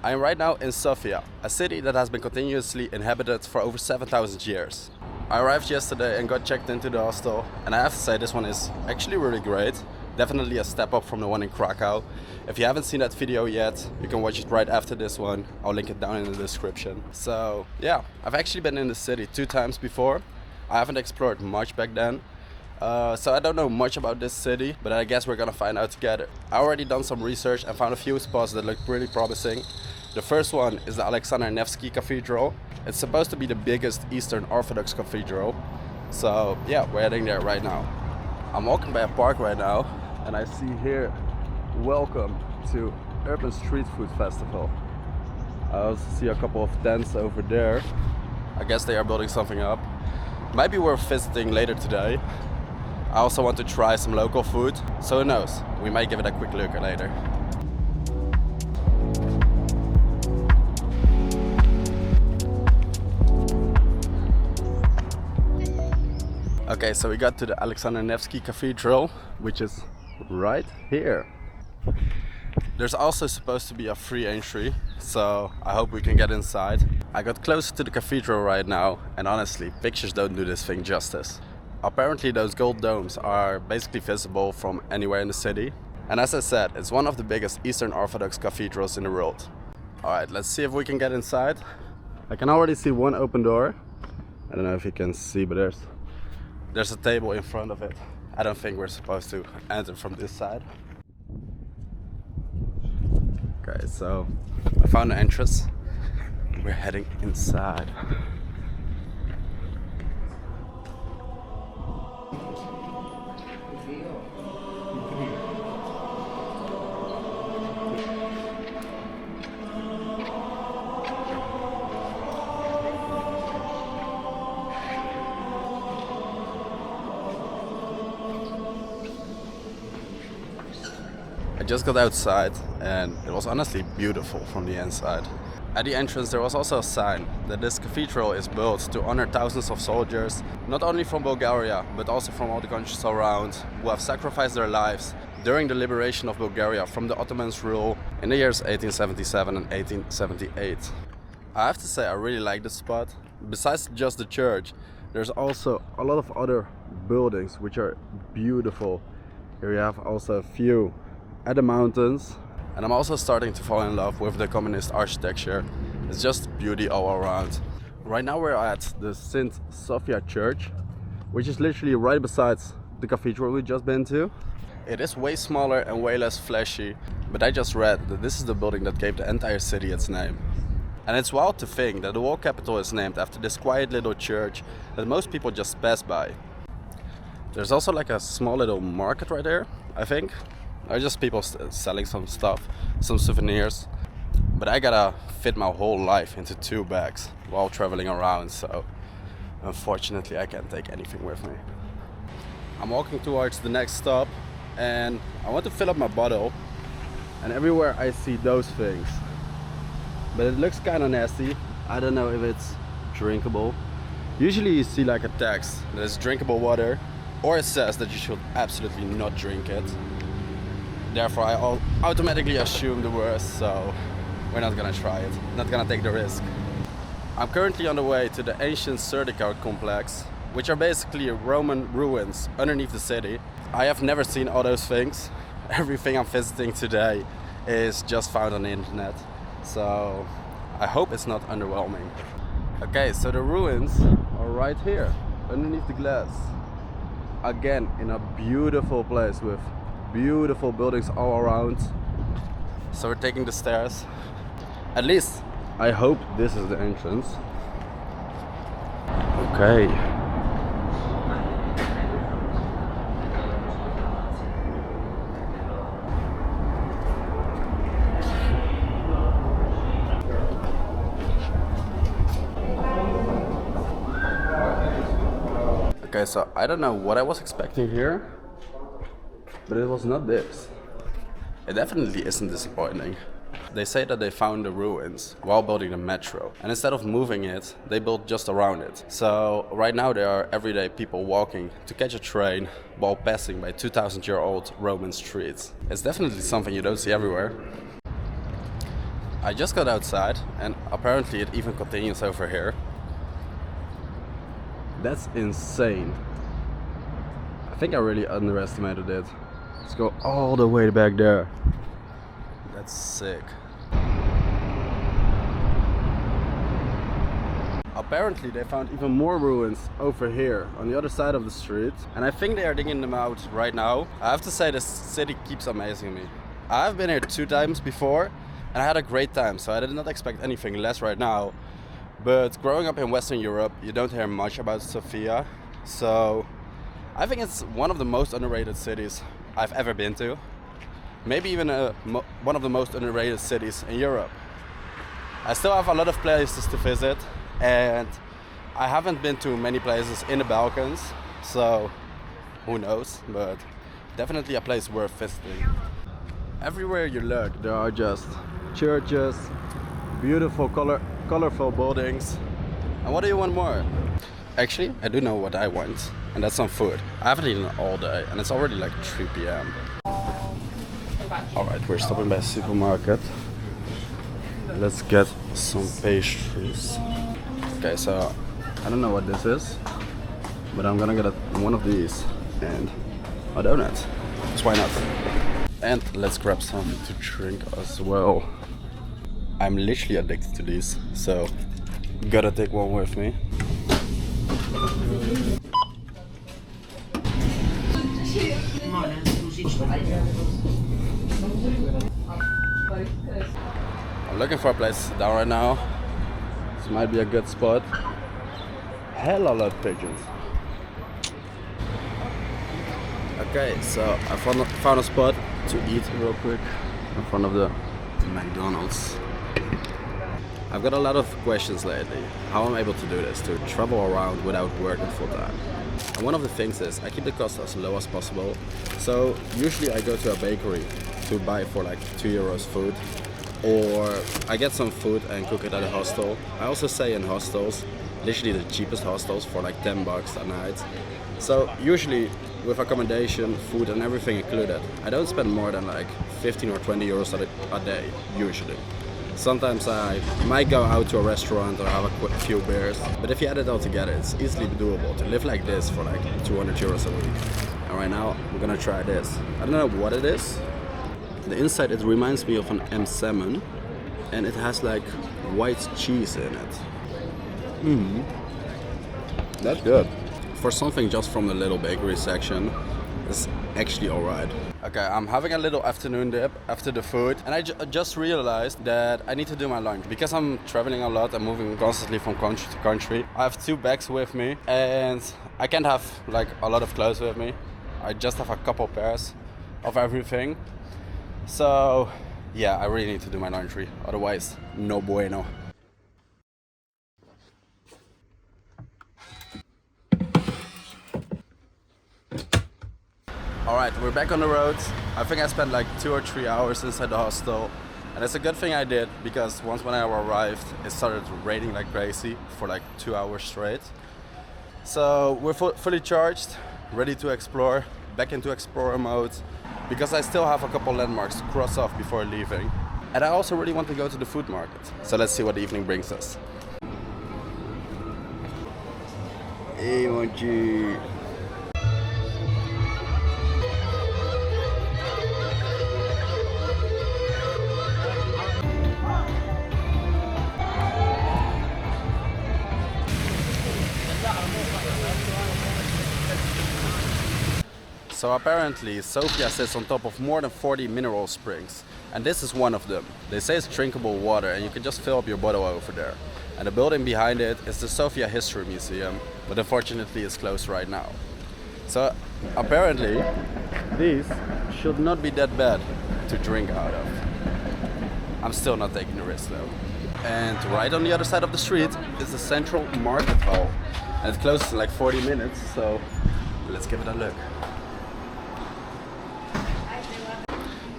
I am right now in Sofia, a city that has been continuously inhabited for over 7,000 years. I arrived yesterday and got checked into the hostel, and I have to say this one is actually really great. Definitely a step up from the one in Krakow. If you haven't seen that video yet, you can watch it right after this one. I'll link it down in the description. So yeah, I've actually been in the city 2 times before. I haven't explored much back then. So I don't know much about this city, but I guess we're gonna find out together. I already done some research and found a few spots that look really promising. The first one is the Alexander Nevsky Cathedral. It's supposed to be the biggest Eastern Orthodox cathedral. So yeah, we're heading there right now. I'm walking by a park right now, and I see here, welcome to Urban Street Food Festival. I also see a couple of tents over there. I guess they are building something up. Might be worth visiting later today. I also want to try some local food, so who knows, we might give it a quick look later. Okay, so we got to the Alexander Nevsky Cathedral, which is right here. There's also supposed to be a free entry, so I hope we can get inside. I got closer to the cathedral right now, and honestly, pictures don't do this thing justice. Apparently those gold domes are basically visible from anywhere in the city. And as I said, it's one of the biggest Eastern Orthodox cathedrals in the world. Alright, let's see if we can get inside. I can already see one open door. I don't know if you can see, but there's a table in front of it. I don't think we're supposed to enter from this side. Okay, so I found the entrance. We're heading inside. I just got outside and it was honestly beautiful from the inside. At the entrance there was also a sign that this cathedral is built to honor thousands of soldiers, not only from Bulgaria but also from all the countries around, who have sacrificed their lives during the liberation of Bulgaria from the Ottomans' rule in the years 1877 and 1878. I have to say I really like this spot. Besides just the church, there's also a lot of other buildings which are beautiful. Here you have also a few at the mountains, and I'm also starting to fall in love with the communist architecture. It's just beauty all around. Right now we're at the Sophia Church, which is literally right beside the cathedral we just been to. It is way smaller and way less flashy, but I just read that this is the building that gave the entire city its name. And it's wild to think that the whole capital is named after this quiet little church that most people just pass by. There's also like a small little market right there, I think. Or just people selling some stuff, some souvenirs. But I gotta fit my whole life into 2 bags while traveling around, so unfortunately I can't take anything with me. I'm walking towards the next stop and I want to fill up my bottle, and everywhere I see those things. But it looks kinda nasty. I don't know if it's drinkable. Usually you see like a text that is drinkable water, or it says that you should absolutely not drink it. Therefore, I automatically assume the worst, so we're not gonna try it, not gonna take the risk. I'm currently on the way to the ancient Serdica complex, which are basically Roman ruins underneath the city. I have never seen all those things. Everything I'm visiting today is just found on the internet, so I hope it's not underwhelming. Okay, so the ruins are right here, underneath the glass. Again, in a beautiful place with beautiful buildings all around. So we're taking the stairs. At least I hope this is the entrance. Okay. Okay, so I don't know what I was expecting here, but it was not this. It definitely isn't disappointing. They say that they found the ruins while building the metro, and instead of moving it, they built just around it. So right now there are everyday people walking to catch a train while passing by 2,000-year-old Roman streets. It's definitely something you don't see everywhere. I just got outside and apparently it even continues over here. That's insane. I think I really underestimated it. Let's go all the way back there. That's sick. Apparently they found even more ruins over here on the other side of the street, and I think they are digging them out right now. I have to say, this city keeps amazing me. I've been here 2 times before and I had a great time, so I did not expect anything less right now. But growing up in Western Europe, you don't hear much about Sofia, so I think it's one of the most underrated cities I've ever been to. Maybe even one of the most underrated cities in Europe. I still have a lot of places to visit, and I haven't been to many places in the Balkans, so who knows, but definitely a place worth visiting. Everywhere you look, there are just churches, beautiful colorful buildings, and what do you want more? Actually, I do know what I want, and that's some food. I haven't eaten all day, and it's already like 3 p.m. Alright, we're stopping by a supermarket. Let's get some pastries. Okay, so I don't know what this is, but I'm gonna get one of these and a donut. So why not? And let's grab some to drink as well. I'm literally addicted to these, so gotta take one with me. I'm looking for a place to sit down right now. This might be a good spot. Hella lot of pigeons. Okay, so I found a spot to eat real quick in front of the McDonald's. I've got a lot of questions lately. How am I able to do this, to travel around without working full time? And one of the things is I keep the cost as low as possible. So usually I go to a bakery to buy for like €2 food, or I get some food and cook it at a hostel. I also stay in hostels, literally the cheapest hostels for like $10 a night. So usually with accommodation, food and everything included, I don't spend more than like 15 or 20 euros a day, usually. Sometimes I might go out to a restaurant or have a few beers, but if you add it all together, it's easily doable to live like this for like 200 euros a week. And right now, I'm gonna try this. I don't know what it is. The inside, it reminds me of an M salmon, and it has like white cheese in it. That's good. For something just from the little bakery section, it's actually alright. Okay, I'm having a little afternoon dip after the food, and I just realized that I need to do my lunch. Because I'm traveling a lot and moving constantly from country to country, I have 2 bags with me, and I can't have like a lot of clothes with me. I just have a couple pairs of everything. So yeah, I really need to do my laundry, otherwise no bueno. Alright, we're back on the road. I think I spent like 2 or 3 hours inside the hostel, and it's a good thing I did, because once when I arrived it started raining like crazy for like 2 hours straight. So we're fully charged, ready to explore, back into explorer mode, because I still have a couple landmarks to cross off before leaving. And I also really want to go to the food market. So let's see what the evening brings us. Hey, monkey. So apparently Sofia sits on top of more than 40 mineral springs, and this is one of them. They say it's drinkable water and you can just fill up your bottle over there. And the building behind it is the Sofia History Museum, but unfortunately it's closed right now. So apparently these should not be that bad to drink out of. I'm still not taking the risk though. And right on the other side of the street is the Central Market Hall. And it closes in like 40 minutes, so let's give it a look.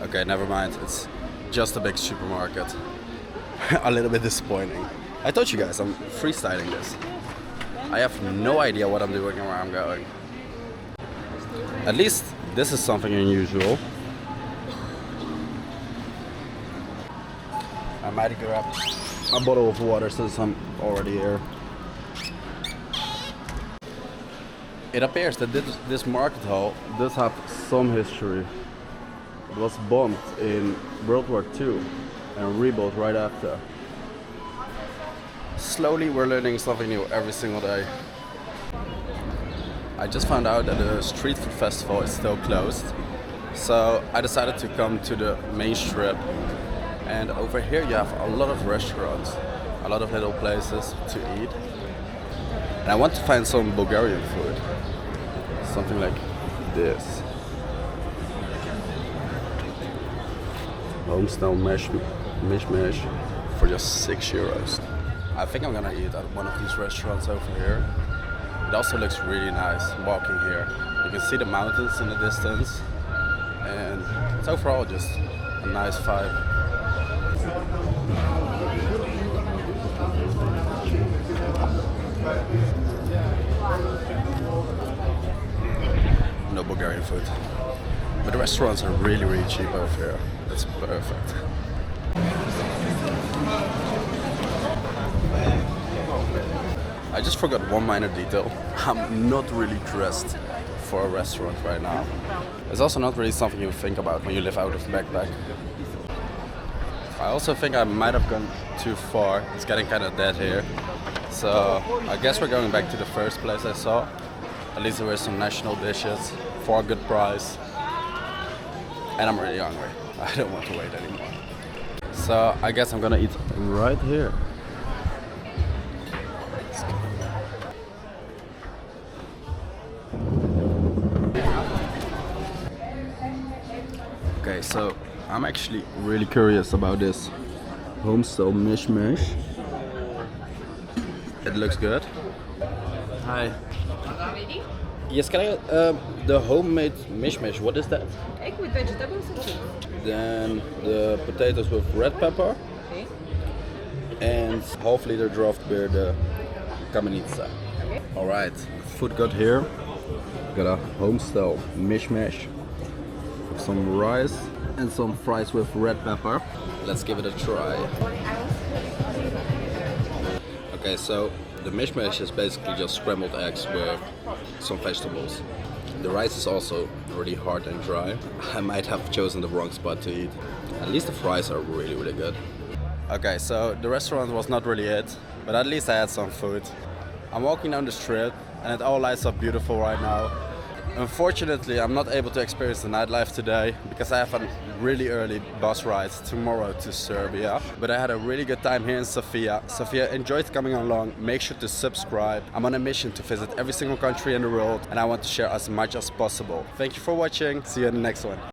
Okay, never mind, it's just a big supermarket. A little bit disappointing. I told you guys, I'm freestyling this. I have no idea what I'm doing and where I'm going. At least this is something unusual. I might grab a bottle of water since I'm already here. It appears that this market hall does have some history. It was bombed in World War II and rebuilt right after. Slowly we're learning something new every single day. I just found out that the street food festival is still closed. So I decided to come to the main strip. And over here you have a lot of restaurants, a lot of little places to eat. And I want to find some Bulgarian food. Something like this. Homestyle mishmash for just €6. I think I'm gonna eat at one of these restaurants over here. It also looks really nice walking here. You can see the mountains in the distance. And it's overall just a nice vibe. No Bulgarian food. But the restaurants are really, really cheap over here. That's perfect. I just forgot one minor detail. I'm not really dressed for a restaurant right now. It's also not really something you think about when you live out of backpack. I also think I might have gone too far. It's getting kind of dead here. So I guess we're going back to the first place I saw. At least there were some national dishes for a good price. And I'm really hungry. I don't want to wait anymore. So I guess I'm gonna eat right here. Okay, so I'm actually really curious about this homestyle mishmash. It looks good. Hi. Ready? Yes, can I the homemade mishmash? What is that? Egg with vegetables and cheese. Then the potatoes with red pepper. Okay. And half-liter draft beer, the Kamenitsa. Okay. All right, food got here. Got a homestyle mishmash with some rice and some fries with red pepper. Let's give it a try. Okay, so the mishmash is basically just scrambled eggs with some vegetables. The rice is also really hard and dry. I might have chosen the wrong spot to eat. At least the fries are really, really good. Okay, so the restaurant was not really it, but at least I had some food. I'm walking down the strip and it all lights up beautiful right now. Unfortunately, I'm not able to experience the nightlife today because I have a really early bus ride tomorrow to Serbia. But I had a really good time here in Sofia. Sofia enjoyed coming along. Make sure to subscribe. I'm on a mission to visit every single country in the world and I want to share as much as possible. Thank you for watching. See you in the next one.